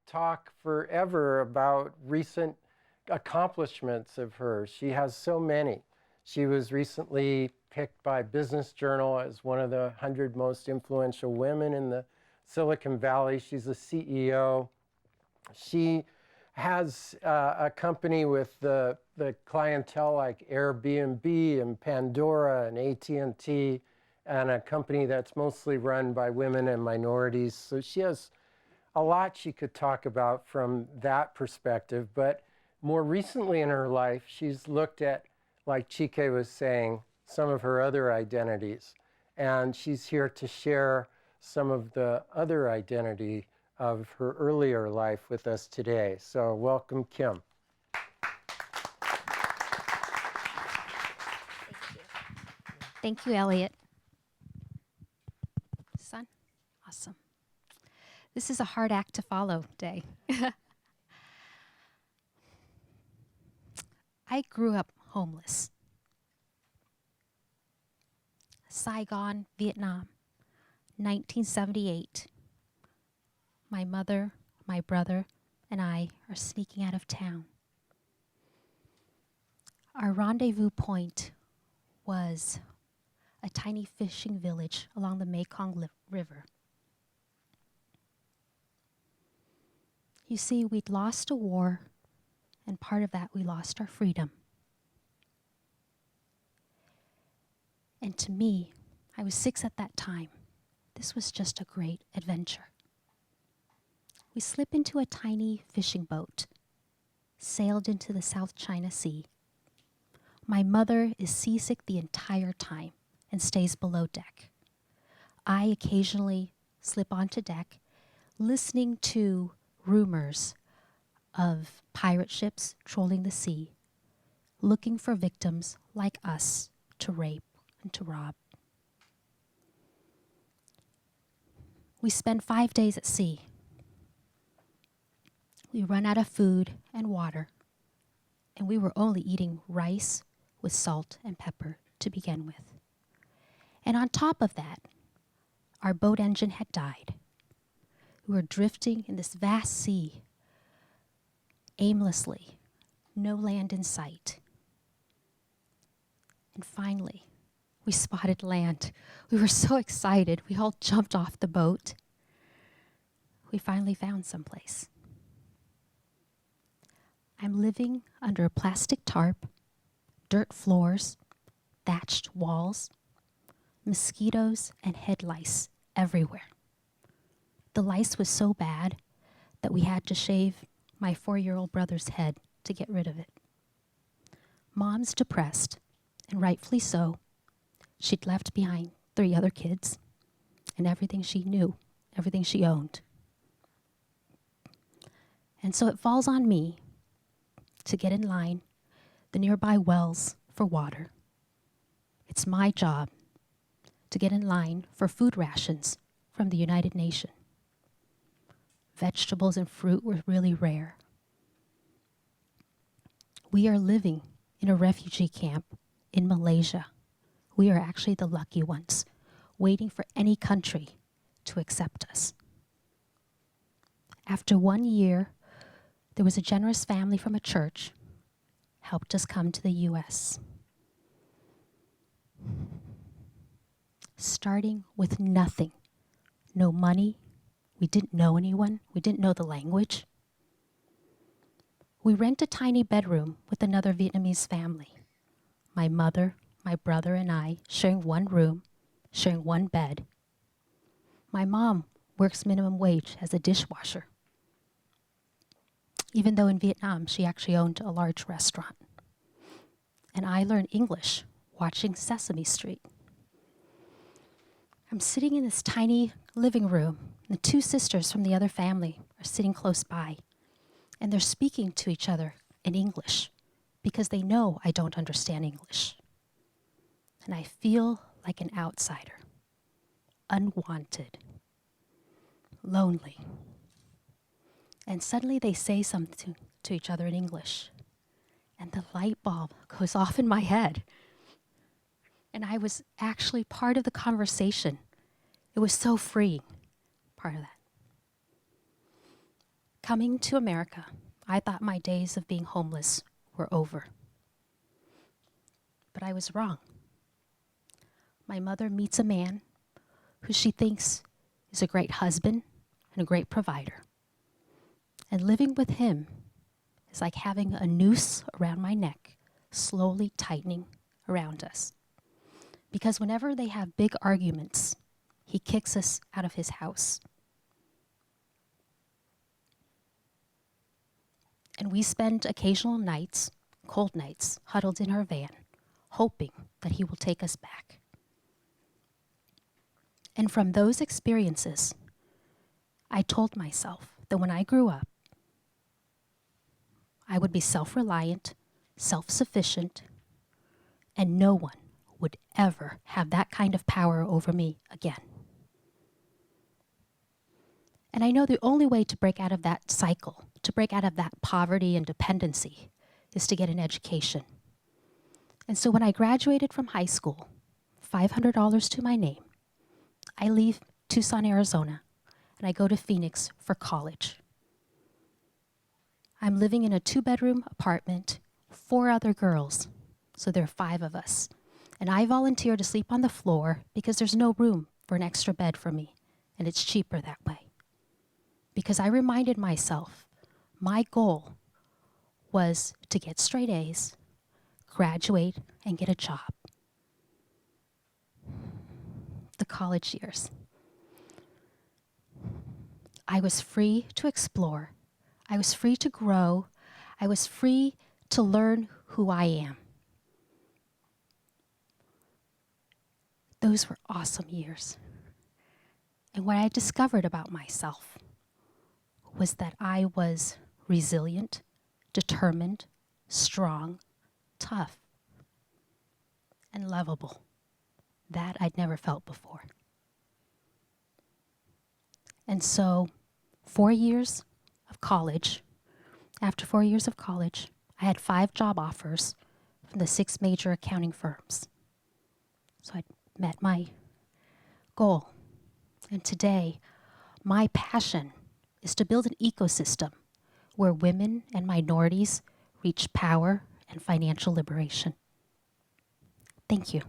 talk forever about recent accomplishments of hers. She has so many. She was recently picked by Business Journal as one of the 100 most influential women in the Silicon Valley. She's a CEO. She has a company with the clientele like Airbnb and Pandora and AT&T, and a company that's mostly run by women and minorities. So she has a lot she could talk about from that perspective. But more recently in her life, she's looked at, like Chike was saying, some of her other identities. And she's here to share some of the other identity of her earlier life with us today. So welcome, Kim. Thank you, Elliot. Son, awesome. This is a hard act to follow day. I grew up homeless. Saigon, Vietnam, 1978. My mother, my brother, and I are sneaking out of town. Our rendezvous point was a tiny fishing village along the Mekong River. You see, we'd lost a war, and part of that, we lost our freedom. And to me, I was 6 at that time. This was just a great adventure. We slip into a tiny fishing boat, sailed into the South China Sea. My mother is seasick the entire time and stays below deck. I occasionally slip onto deck, listening to rumors of pirate ships trolling the sea, looking for victims like us to rape and to rob. We spend 5 days at sea. We run out of food and water, and we were only eating rice with salt and pepper to begin with. And on top of that, our boat engine had died. We were drifting in this vast sea, aimlessly, no land in sight. And finally, we spotted land. We were so excited, we all jumped off the boat. We finally found someplace. I'm living under a plastic tarp, dirt floors, thatched walls, mosquitoes and head lice everywhere. The lice was so bad that we had to shave my 4-year-old brother's head to get rid of it. Mom's depressed, and rightfully so. She'd left behind 3 other kids and everything she knew, everything she owned. And so it falls on me to get in line the nearby wells for water. It's my job to get in line for food rations from the United Nations. Vegetables and fruit were really rare. We are living in a refugee camp in Malaysia. We are actually the lucky ones, waiting for any country to accept us. After 1 year, there was a generous family from a church helped us come to the U.S. Starting with nothing, no money, we didn't know anyone, we didn't know the language. We rent a tiny bedroom with another Vietnamese family. My mother, my brother, and I sharing one room, sharing one bed. My mom works minimum wage as a dishwasher, even though in Vietnam she actually owned a large restaurant. And I learned English watching Sesame Street. I'm sitting in this tiny living room, and the 2 sisters from the other family are sitting close by, and they're speaking to each other in English because they know I don't understand English. And I feel like an outsider, unwanted, lonely. And suddenly they say something to each other in English, and the light bulb goes off in my head. And I was actually part of the conversation. It was so freeing, part of that. Coming to America, I thought my days of being homeless were over. But I was wrong. My mother meets a man who she thinks is a great husband and a great provider. And living with him is like having a noose around my neck, slowly tightening around us. Because whenever they have big arguments, he kicks us out of his house. And we spend occasional nights, cold nights, huddled in our van, hoping that he will take us back. And from those experiences, I told myself that when I grew up, I would be self-reliant, self-sufficient, and no one would ever have that kind of power over me again. And I know the only way to break out of that cycle, to break out of that poverty and dependency, is to get an education. And so when I graduated from high school, $500 to my name, I leave Tucson, Arizona, and I go to Phoenix for college. I'm living in a 2-bedroom apartment, 4 other girls, so there are 5 of us. And I volunteer to sleep on the floor because there's no room for an extra bed for me, and it's cheaper that way. Because I reminded myself, my goal was to get straight A's, graduate, and get a job. The college years. I was free to explore. I was free to grow. I was free to learn who I am. Those were awesome years. And what I discovered about myself was that I was resilient, determined, strong, tough, and lovable. That I'd never felt before. And so, 4 years of college, after 4 years of college, I had 5 job offers from the 6 major accounting firms. So I'd met my goal. And today, my passion is to build an ecosystem where women and minorities reach power and financial liberation. Thank you.